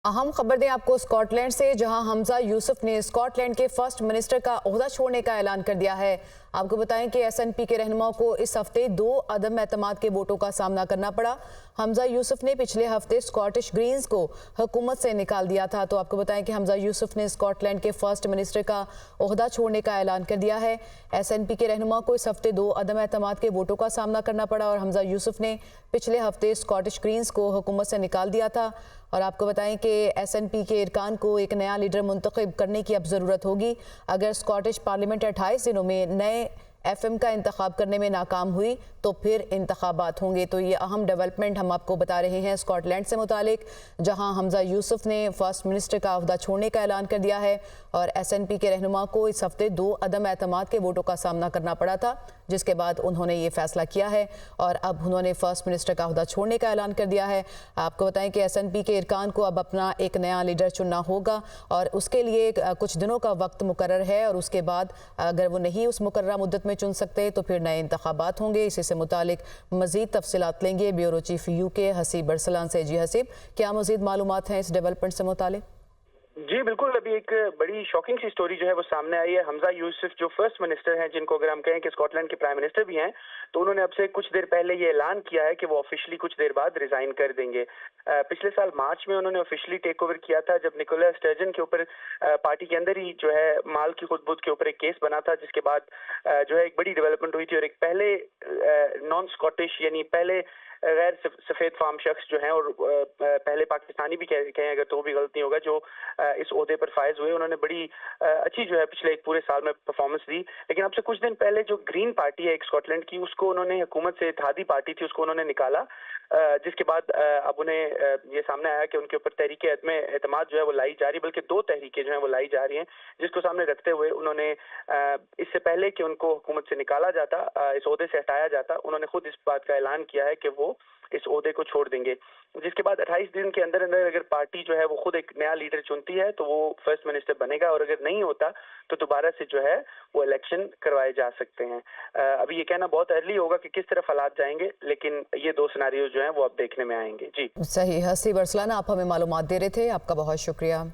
अहम खबर दें आपको स्कॉटलैंड से, जहां हमजा यूसुफ ने स्कॉटलैंड के फर्स्ट मिनिस्टर का ओहदा छोड़ने का ऐलान कर दिया है। आपको बताएं कि एसएनपी के रहनुमाओं को इस हफ्ते 2 अदम एतमाद के वोटों का सामना करना पड़ा। हमजा यूसुफ ने पिछले हफ्ते स्कॉटिश ग्रीन्स को हुकूमत से निकाल दिया था। तो आपको बताएं कि हमजा यूसुफ ने स्कॉटलैंड के फर्स्ट मिनिस्टर का ओहदा छोड़ने का ऐलान कर दिया है। एसएनपी के रहनुमाओं को इस हफ्ते 2 अदम एतमाद के वोटों का सामना करना पड़ा और हमजा यूसुफ ने पिछले हफ्ते स्कॉटिश ग्रीन्स को हुकूमत से निकाल दिया था। और आपको बताएं कि एसएनपी के इरकान को एक नया लीडर मुंतखब करने की अब ज़रूरत होगी। अगर स्कॉटिश पार्लियामेंट 28 दिनों में नए एफएम का इंतखाब करने में नाकाम हुई तो फिर इंतखाबात होंगे। तो ये अहम डेवलपमेंट हम आपको बता रहे हैं स्कॉटलैंड से मुतालिक, जहां हमजा यूसुफ ने फर्स्ट मिनिस्टर का ओहदा छोड़ने का ऐलान कर दिया है और एसएनपी के रहनुमा को इस हफ्ते 2 अदम एतमाद के वोटों का सामना करना पड़ा था, जिसके बाद उन्होंने ये फैसला किया है और अब उन्होंने फर्स्ट मिनिस्टर का ओहदा छोड़ने का ऐलान कर दिया है। आपको बताएं कि एसएनपी के इरकान को अब अपना एक नया लीडर चुनना होगा और उसके लिए कुछ दिनों का वक्त मुकर्रर है और उसके बाद अगर वो नहीं उस मुकर्रर मुद्दत में चुन सकते तो फिर नए इंतखाबात होंगे। इसी से मुतालिक मजीद तफसीलात लेंगे ब्यूरो चीफ यूके हसीब बरसलान से। जी हसीब, क्या मजीद मालूमात हैं इस डेवलपमेंट से मुतालिक? जी बिल्कुल, अभी एक बड़ी शॉकिंग सी स्टोरी जो है वो सामने आई है। हमजा यूसुफ जो फर्स्ट मिनिस्टर हैं, जिनको अगर हम कहें कि स्कॉटलैंड के प्राइम मिनिस्टर भी हैं, तो उन्होंने अब से कुछ देर पहले ये ऐलान किया है कि वो ऑफिशियली कुछ देर बाद रिजाइन कर देंगे। पिछले साल मार्च में उन्होंने ऑफिशियली टेक ओवर किया था, जब निकोला स्टर्जन के ऊपर पार्टी के अंदर ही जो है माल की खुदबुद के ऊपर एक केस बना था, जिसके बाद जो है एक बड़ी डेवलपमेंट हुई थी और एक पहले नॉन स्कॉटिश यानी पहले गैर सफेद फार्म शख्स जो हैं और पहले पाकिस्तानी भी कहें अगर तो भी गलती होगा, जो इस ओहदे पर फायज हुए। उन्होंने बड़ी अच्छी जो है पिछले एक पूरे साल में परफॉर्मेंस दी। लेकिन अब से कुछ दिन पहले जो ग्रीन पार्टी है एक स्कॉटलैंड की, उसको उन्होंने हुकूमत से, इत्तेहादी पार्टी थी, उसको उन्होंने निकाला, जिसके बाद अब उन्हें ये सामने आया कि उनके ऊपर तहरीक अदम एतमाद जो है वो लाई जा रही, बल्कि 2 तहरीकें जो है वो लाई जा रही हैं, जिसको सामने रखते हुए उन्होंने इससे पहले कि उनको हुकूमत से निकाला जाता, इस ओहदे से हटाया जाता, उन्होंने खुद इस बात का ऐलान किया है कि वो इस ओहदे को छोड़ देंगे। जिसके बाद 28 दिन के अंदर अंदर अगर पार्टी जो है वो खुद एक नया लीडर चुनती है तो वो फर्स्ट मिनिस्टर बनेगा, और अगर नहीं होता तो दोबारा से जो है वो इलेक्शन करवाए जा सकते हैं। अभी ये कहना बहुत अर्ली होगा कि किस तरफ हालात जाएंगे, लेकिन ये 2 सिनेरियो जो हैं वो अब देखने में आएंगे। जी सही, हसीब बरसलान आप हमें मालूमात दे रहे थे, आपका बहुत शुक्रिया।